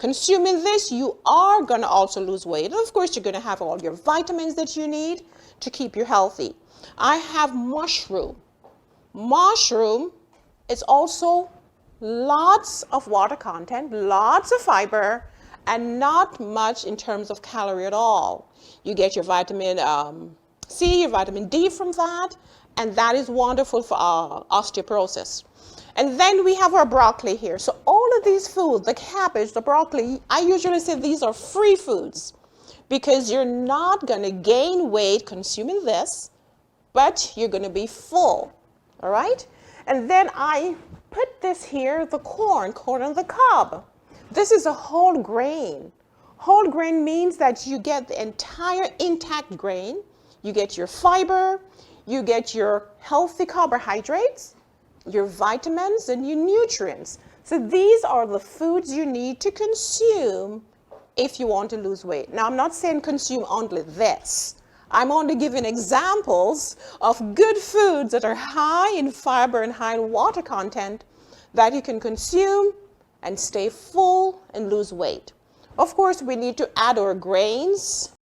Consuming this, you are going to also lose weight. And of course, you're going to have all your vitamins that you need to keep you healthy. I have mushroom. Mushroom is also lots of water content, lots of fiber, and not much in terms of calorie at all. You get your vitamin C, your vitamin D from that, and that is wonderful for osteoporosis. And then we have our broccoli here. So all of these foods, the cabbage, the broccoli, I usually say these are free foods because you're not going to gain weight consuming this, but you're going to be full, all right? And then I put this here, the corn on the cob. This is a whole grain. Whole grain means that you get the entire intact grain. You get your fiber, you get your healthy carbohydrates, your vitamins, and your nutrients. So these are the foods you need to consume if you want to lose weight. Now, I'm not saying consume only this. I'm only giving examples of good foods that are high in fiber and high in water content that you can consume and stay full and lose weight. Of course, we need to add our grains